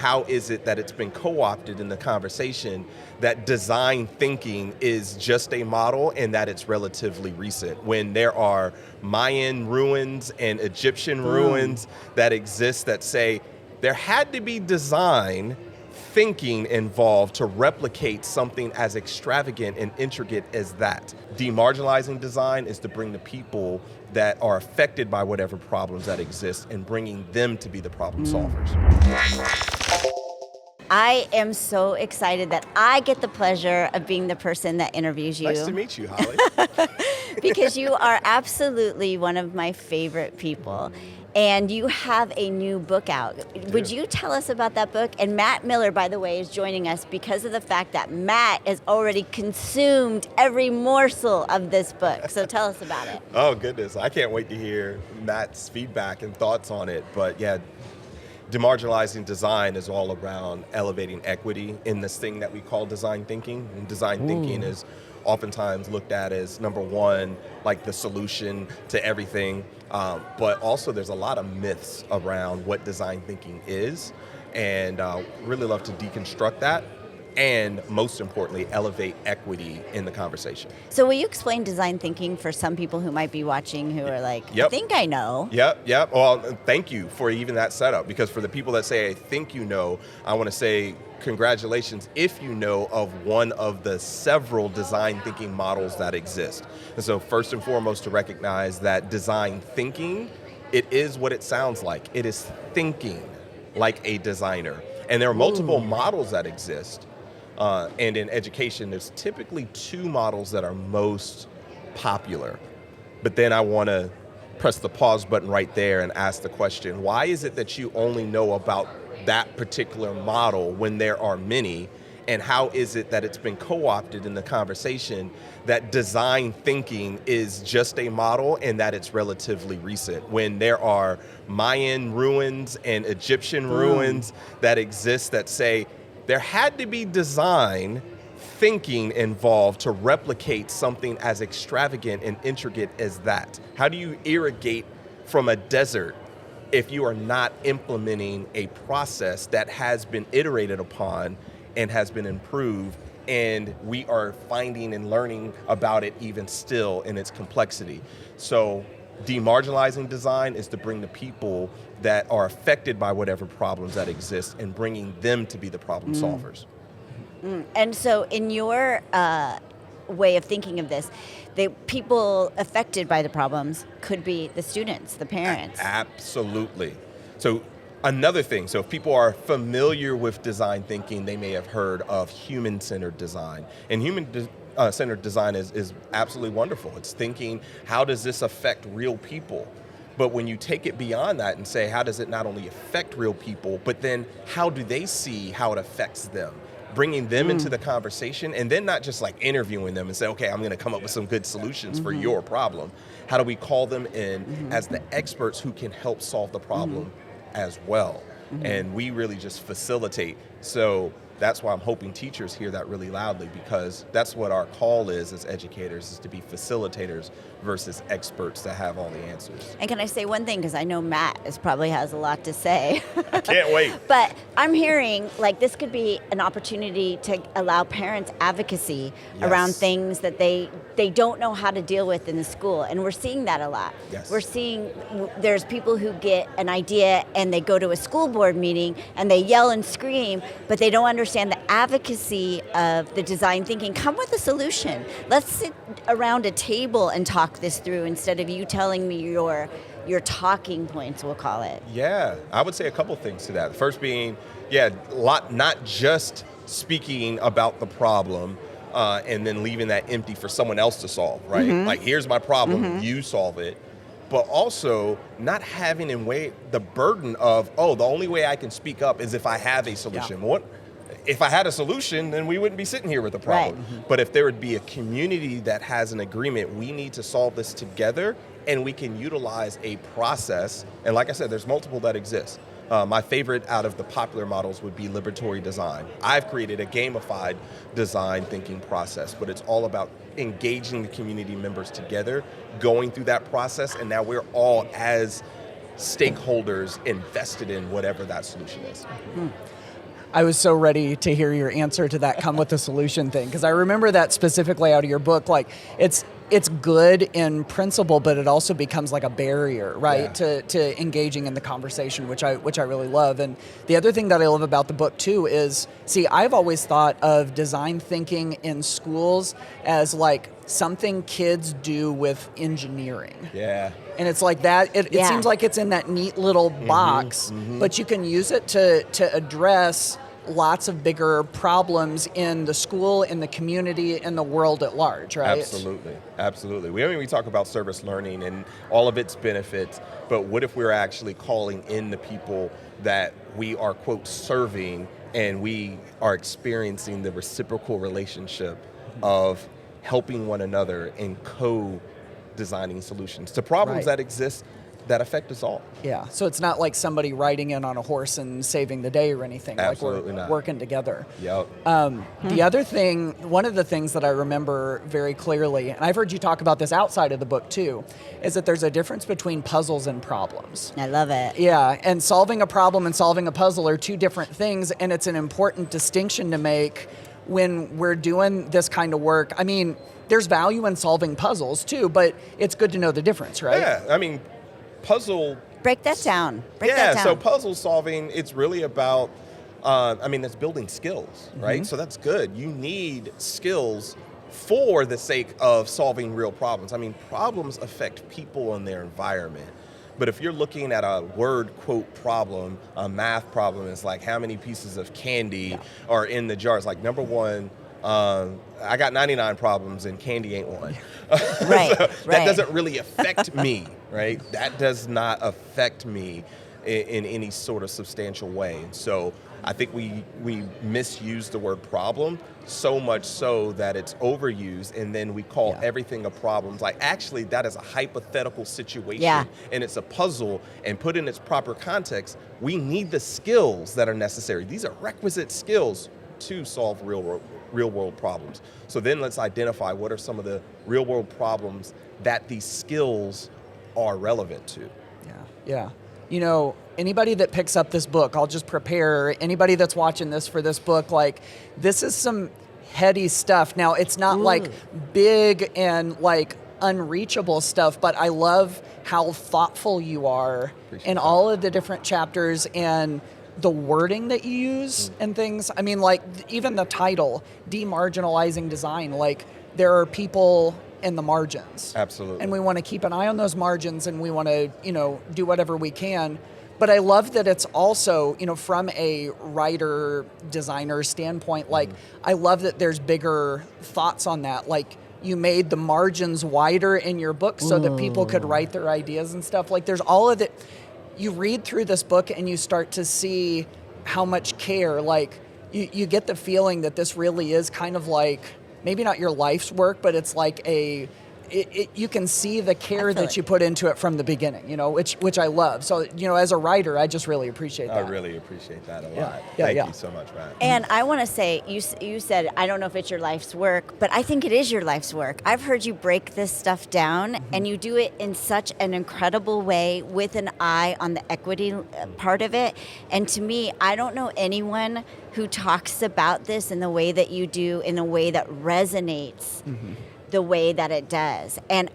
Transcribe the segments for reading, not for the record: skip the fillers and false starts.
how is it that it's been co-opted in the conversation that design thinking is just a model and that it's relatively recent, when there are Mayan ruins and Egyptian ruins that exist that say there had to be design thinking involved to replicate something as extravagant and intricate as that. Demarginalizing design is to bring the people that are affected by whatever problems that exist and bringing them to be the problem solvers. I am so excited that I get the pleasure of being the person that interviews you. Nice to meet you, Holly. Because you are absolutely one of my favorite people. And you have a new book out. Would you tell us about that book? And Matt Miller, by the way, is joining us because of the fact that Matt has already consumed every morsel of this book. So tell us about it. Oh, goodness. I can't wait to hear Matt's feedback and thoughts on it. But yeah, demarginalizing design is all around elevating equity in this thing that we call design thinking. And design thinking is oftentimes looked at as, number one, like the solution to everything. But also there's a lot of myths around what design thinking is, and really love to deconstruct that, and most importantly, elevate equity in the conversation. So will you explain design thinking for some people who might be watching who are like, I think I know. Yep. Well, thank you for even that setup, because for the people that say, I think you know, I want to say congratulations if you know of one of the several design thinking models that exist. And so first and foremost, to recognize that design thinking, it is what it sounds like. It is thinking like a designer. And there are multiple models that exist. And in education, there's typically two models that are most popular. But then I want to press the pause button right there and ask the question, why is it that you only know about that particular model when there are many? And how is it that it's been co-opted in the conversation that design thinking is just a model and that it's relatively recent, when there are Mayan ruins and Egyptian ruins that exist that say there had to be design thinking involved to replicate something as extravagant and intricate as that? How do you irrigate from a desert if you are not implementing a process that has been iterated upon and has been improved, and we are finding and learning about it even still in its complexity? So demarginalizing design is to bring the people that are affected by whatever problems that exist and bringing them to be the problem solvers. And so in your way of thinking of this, the people affected by the problems could be the students, the parents. Absolutely. So another thing, so if people are familiar with design thinking, they may have heard of human-centered design. And human-centered design is absolutely wonderful. It's thinking, how does this affect real people? But when you take it beyond that and say, how does it not only affect real people, but then how do they see how it affects them? Bringing them into the conversation, and then not just like interviewing them and say, okay, I'm going to come up with some good solutions for your problem. How do we call them in as the experts who can help solve the problem as well? And we really just facilitate. So that's why I'm hoping teachers hear that really loudly, because that's what our call is as educators, is to be facilitators versus experts that have all the answers. And can I say one thing, because I know Matt probably has a lot to say. I can't wait. But I'm hearing like this could be an opportunity to allow parents advocacy around things that they don't know how to deal with in the school. And we're seeing that a lot. Yes. We're seeing there's people who get an idea and they go to a school board meeting and they yell and scream, but they don't understand the advocacy of the design thinking. Come with a solution. Let's sit around a table and talk this through instead of you telling me your talking points, we'll call it. Yeah, I would say a couple things to that. The first being, not just speaking about the problem and then leaving that empty for someone else to solve, right? Like, here's my problem, you solve it. But also not having the burden of, the only way I can speak up is if I have a solution. What if I had a solution, then we wouldn't be sitting here with a problem. Right. But if there would be a community that has an agreement, we need to solve this together, and we can utilize a process. And like I said, there's multiple that exist. My favorite out of the popular models would be liberatory design. I've created a gamified design thinking process, but it's all about engaging the community members together, going through that process, and now we're all, as stakeholders, invested in whatever that solution is. I was so ready to hear your answer to that come with a solution thing, because I remember that specifically out of your book. Like, it's good in principle, but it also becomes like a barrier, right, to engaging in the conversation, which I really love. And the other thing that I love about the book too is, see, I've always thought of design thinking in schools as like something kids do with engineering. Yeah. And it's like that. It seems like it's in that neat little box, but you can use it to address lots of bigger problems in the school, in the community, in the world at large, right? Absolutely. We talk about service learning and all of its benefits, but what if we're actually calling in the people that we are, quote, serving, and we are experiencing the reciprocal relationship of helping one another and co-designing solutions to problems that exist that affect us all. Yeah, so it's not like somebody riding in on a horse and saving the day or anything. Absolutely like we're not. Working together. Yep. The other thing, one of the things that I remember very clearly, and I've heard you talk about this outside of the book too, is that there's a difference between puzzles and problems. I love it. Yeah, and solving a problem and solving a puzzle are two different things, and it's an important distinction to make when we're doing this kind of work. I mean, there's value in solving puzzles too, but it's good to know the difference, right? Yeah, I mean, puzzle... Break that down. So puzzle solving, it's really about, it's building skills, right? So that's good. You need skills for the sake of solving real problems. I mean, problems affect people and their environment. But if you're looking at a word, quote, problem, a math problem, it's like how many pieces of candy are in the jar. It's like, number one, I got 99 problems and candy ain't one. That doesn't really affect me, right? That does not affect me in any sort of substantial way. And so I think we misuse the word problem so much so that it's overused, and then we call everything a problem. Like, actually, that is a hypothetical situation, and it's a puzzle, and put in its proper context, we need the skills that are necessary. These are requisite skills to solve real world problems. So then let's identify what are some of the real world problems that these skills are relevant to. Yeah. You know, anybody that picks up this book, I'll just prepare anybody that's watching this for this book, like, this is some heady stuff. Now, it's not like big and like unreachable stuff, but I love how thoughtful you are in all of the different chapters and the wording that you use and things. I mean, like, even the title, Demarginalizing Design, like, there are people in the margins. Absolutely. And we want to keep an eye on those margins, and we want to, do whatever we can. But I love that it's also, from a writer, designer standpoint, like, I love that there's bigger thoughts on that. Like, you made the margins wider in your book so that people could write their ideas and stuff. Like, there's all of it. You read through this book and you start to see how much care, like, you get the feeling that this really is kind of like, maybe not your life's work, but it's like you can see the care that you put into it from the beginning, which I love. So, as a writer, I just really appreciate that. I really appreciate that a lot. Thank you so much, Matt. And I want to say, you said, I don't know if it's your life's work, but I think it is your life's work. I've heard you break this stuff down, and you do it in such an incredible way with an eye on the equity part of it. And to me, I don't know anyone who talks about this in the way that you do, in a way that resonates the way that it does. And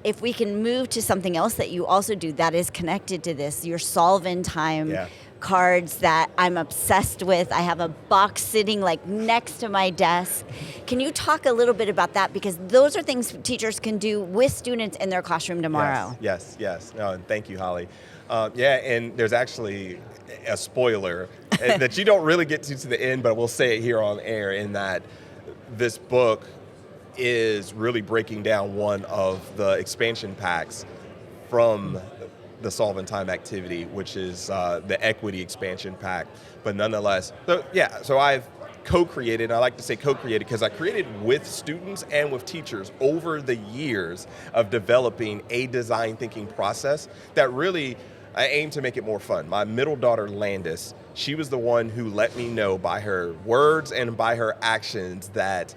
if we can move to something else that you also do that is connected to this, your solve-in time cards that I'm obsessed with. I have a box sitting like next to my desk. Can you talk a little bit about that? Because those are things teachers can do with students in their classroom tomorrow. Yes. No, and thank you, Holly. And there's actually a spoiler that you don't really get to the end, but we'll say it here on air, in that this book is really breaking down one of the expansion packs from the Solve in Time activity, which is the equity expansion pack. But nonetheless, so I've co-created, and I like to say co-created because I created with students and with teachers over the years of developing a design thinking process that really, I aim to make it more fun. My middle daughter, Landis, she was the one who let me know by her words and by her actions that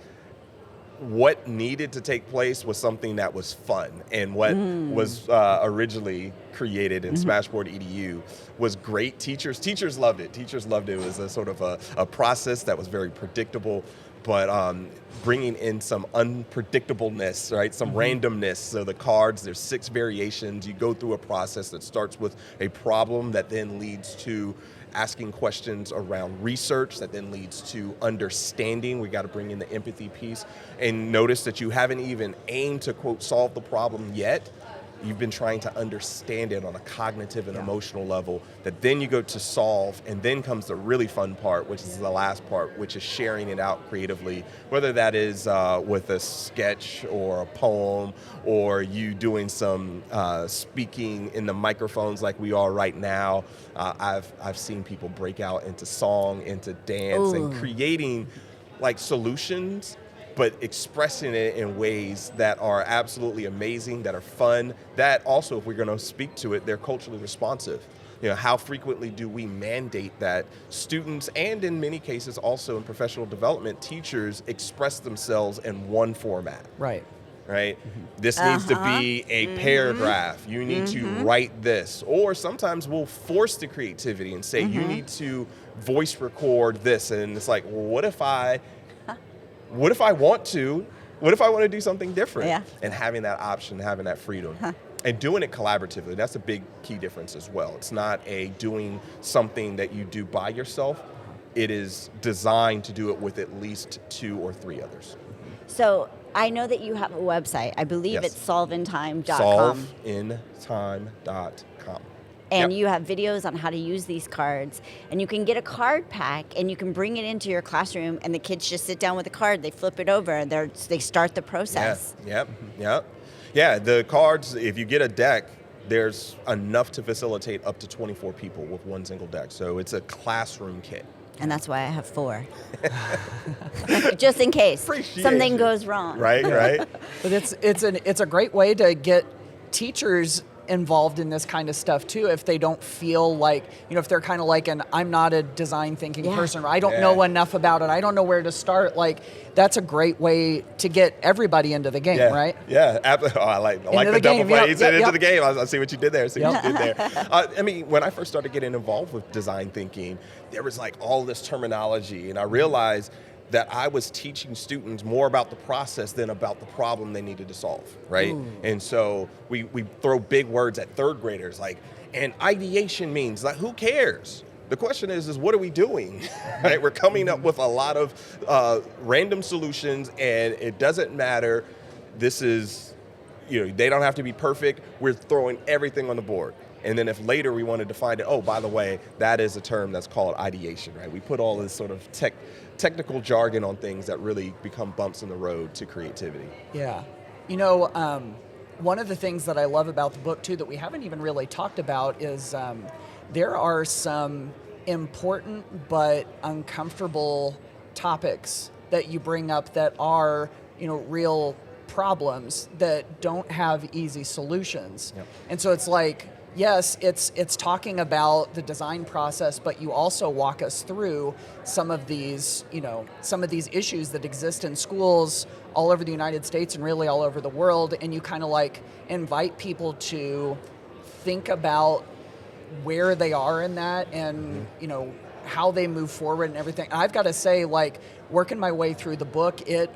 what needed to take place was something that was fun, and what was originally created in Smashboard EDU was great. Teachers loved it. Teachers loved it. It was a sort of a process that was very predictable, but bringing in some unpredictableness, right? Some randomness. So the cards, there's 6 variations. You go through a process that starts with a problem that then leads to asking questions around research, that then leads to understanding. We got to bring in the empathy piece. And notice that you haven't even aimed to, quote, solve the problem yet. You've been trying to understand it on a cognitive and emotional level, that then you go to solve, and then comes the really fun part, which is the last part, which is sharing it out creatively, whether that is with a sketch or a poem, or you doing some speaking in the microphones like we are right now. I've seen people break out into song, into dance, and creating like solutions, but expressing it in ways that are absolutely amazing, that are fun, that also, if we're going to speak to it, they're culturally responsive. You know, how frequently do we mandate that students, and in many cases also in professional development, teachers express themselves in one format? Right. Right? This needs to be a paragraph. You need to write this. Or sometimes we'll force the creativity and say, you need to voice record this. And it's like, well, what if I want to do something different? Yeah. And having that option, having that freedom. And doing it collaboratively, that's a big key difference as well. It's not doing something that you do by yourself. It is designed to do it with at least 2 or 3 others. So I know that you have a website. I believe it's solveintime.com. Solveintime.com. And you have videos on how to use these cards. And you can get a card pack, and you can bring it into your classroom, and the kids just sit down with the card, they flip it over, and they start the process. Yeah, the cards, if you get a deck, there's enough to facilitate up to 24 people with one single deck. So it's a classroom kit. And that's why I have 4. Just in case something goes wrong. Right. But it's a great way to get teachers involved in this kind of stuff too, if they don't feel like, if they're kind of like I'm not a design thinking person, or I don't know enough about it, I don't know where to start, like that's a great way to get everybody into the game, right? Yeah, absolutely. Oh, I like the double play. He said into the game. I see what you did there. I mean, when I first started getting involved with design thinking, there was like all this terminology, and I realized that I was teaching students more about the process than about the problem they needed to solve, right? And so we throw big words at 3rd graders, like, and ideation means, like, who cares? The question is what are we doing? Right? We're coming up with a lot of random solutions, and it doesn't matter. This is, they don't have to be perfect. We're throwing everything on the board. And then if later we wanted to find it, oh, by the way, that is a term that's called ideation, right? We put all this sort of technical jargon on things that really become bumps in the road to creativity. Yeah. One of the things that I love about the book, too, that we haven't even really talked about is there are some important but uncomfortable topics that you bring up that are, real problems that don't have easy solutions. Yep. And so it's like, yes, it's talking about the design process, but you also walk us through some of these issues that exist in schools all over the United States and really all over the world, and you kind of like invite people to think about where they are in that and how they move forward and everything. And I've got to say, like, working my way through the book, it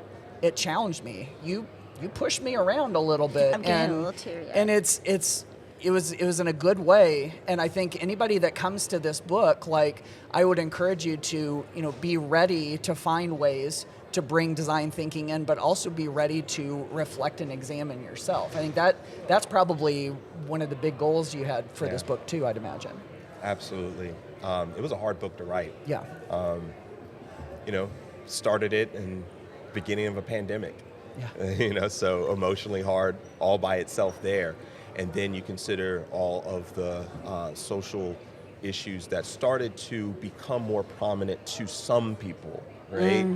challenged me. You pushed me around a little bit. I'm getting a little teary. And it was in a good way, and I think anybody that comes to this book, like, I would encourage you to be ready to find ways to bring design thinking in, but also be ready to reflect and examine yourself. I think that's probably one of the big goals you had for this book too, I'd imagine. Absolutely. It was a hard book to write. Yeah. Started it in the beginning of a pandemic. Yeah. So emotionally hard all by itself there. And then you consider all of the social issues that started to become more prominent to some people, right?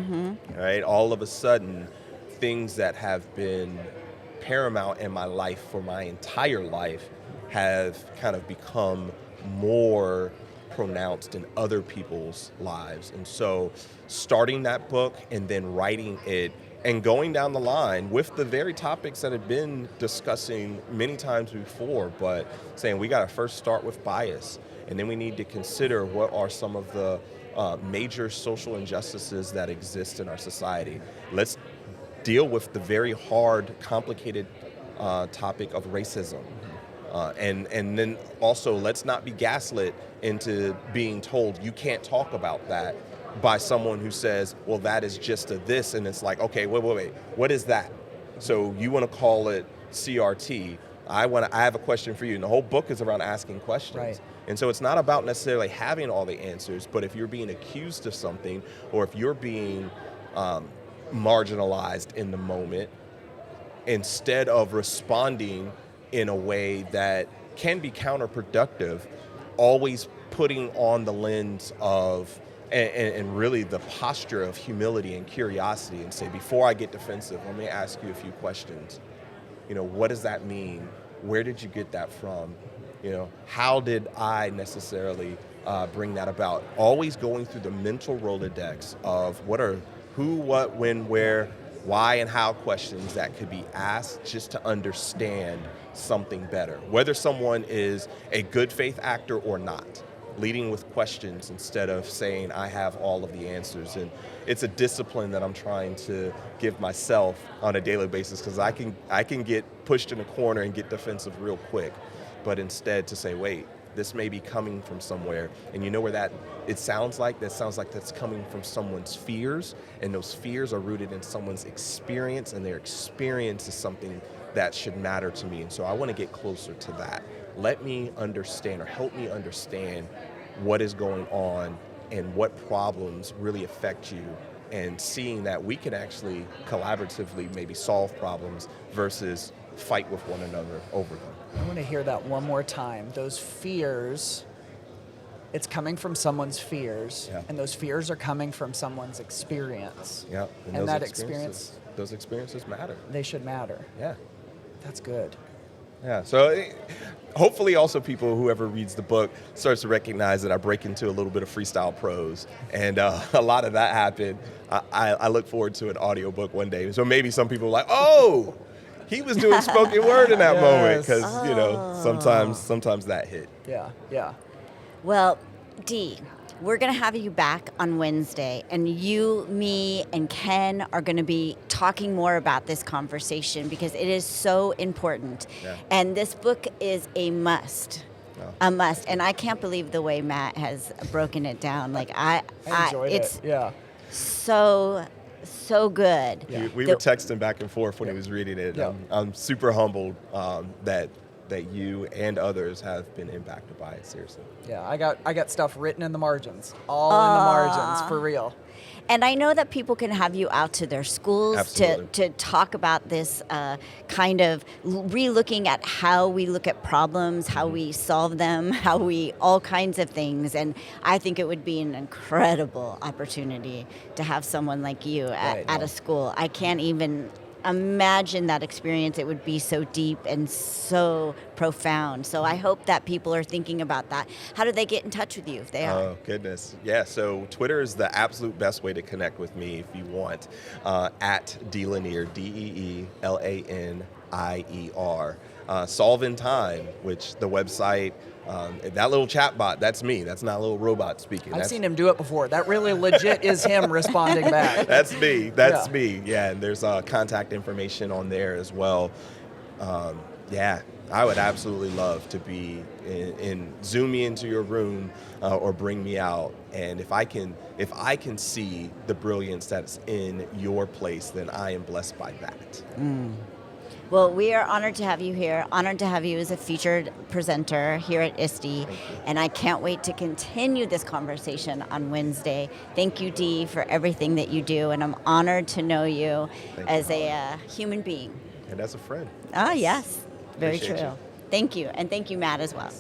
Right? All of a sudden, things that have been paramount in my life for my entire life have kind of become more pronounced in other people's lives. And so starting that book and then writing it and going down the line with the very topics that have been discussing many times before, but saying we got to first start with bias, and then we need to consider what are some of the major social injustices that exist in our society. Let's deal with the very hard, complicated topic of racism. And then also, let's not be gaslit into being told you can't talk about that by someone who says, well, that is just a this, and it's like, okay, wait, what is that? So you want to call it CRT. I have a question for you, and the whole book is around asking questions. Right. And so it's not about necessarily having all the answers, but if you're being accused of something, or if you're being marginalized in the moment, instead of responding in a way that can be counterproductive, always putting on the lens of and really the posture of humility and curiosity, and say, before I get defensive, let me ask you a few questions. What does that mean? Where did you get that from? How did I necessarily bring that about? Always going through the mental Rolodex of what are who, what, when, where, why, and how questions that could be asked just to understand something better. Whether someone is a good faith actor or not, leading with questions instead of saying I have all of the answers. And it's a discipline that I'm trying to give myself on a daily basis, because I can get pushed in a corner and get defensive real quick, but instead to say, wait, this may be coming from somewhere, and you know where that sounds like that's coming from someone's fears, and those fears are rooted in someone's experience, and their experience is something that should matter to me. And so I want to get closer to that. Let me understand, or help me understand, what is going on and what problems really affect you, and seeing that we can actually collaboratively maybe solve problems versus fight with one another over them. I want to hear that one more time. Those fears, it's coming from someone's fears, and those fears are coming from someone's experience. Yeah, and that experience, those experiences matter. They should matter. Yeah. That's good. Yeah, so hopefully also whoever reads the book starts to recognize that I break into a little bit of freestyle prose, and a lot of that happened. I look forward to an audiobook one day. So maybe some people are like, oh, he was doing spoken word in that moment, because sometimes that hit. Yeah. Well, Dee, we're going to have you back on Wednesday, and you, me, and Ken are going to be talking more about this conversation, because it is so important. Yeah. And this book is a must. Oh. A must. And I can't believe the way Matt has broken it down. Like I enjoyed it. Yeah. So good. Yeah. We were texting back and forth when he was reading it. Yeah. I'm super humbled that you and others have been impacted by it, seriously. Yeah, I got stuff written in the margins, all in the margins, for real. And I know that people can have you out to their schools to talk about this kind of re-looking at how we look at problems, how we solve them, all kinds of things. And I think it would be an incredible opportunity to have someone like you at a school. I can't even imagine that experience. It would be so deep and so profound. So I hope that people are thinking about that. How do they get in touch with you if they are? Oh, goodness. Yeah, so Twitter is the absolute best way to connect with me if you want. At Dee Lanier, DeeLanier. Solve in Time, which the website, that little chat bot, that's me. That's not a little robot speaking. I've seen him do it before. That really legit is him responding back. That's me. That's me. Yeah, and there's contact information on there as well. I would absolutely love to be in zoom me into your room or bring me out. And if I can see the brilliance that's in your place, then I am blessed by that. Well, we are honored to have you here, honored to have you as a featured presenter here at ISTE, and I can't wait to continue this conversation on Wednesday. Thank you, Dee, for everything that you do, and I'm honored to know you as a human being. And as a friend. Ah, yes, very Appreciate true. you. Thank you, and thank you, Matt, as well.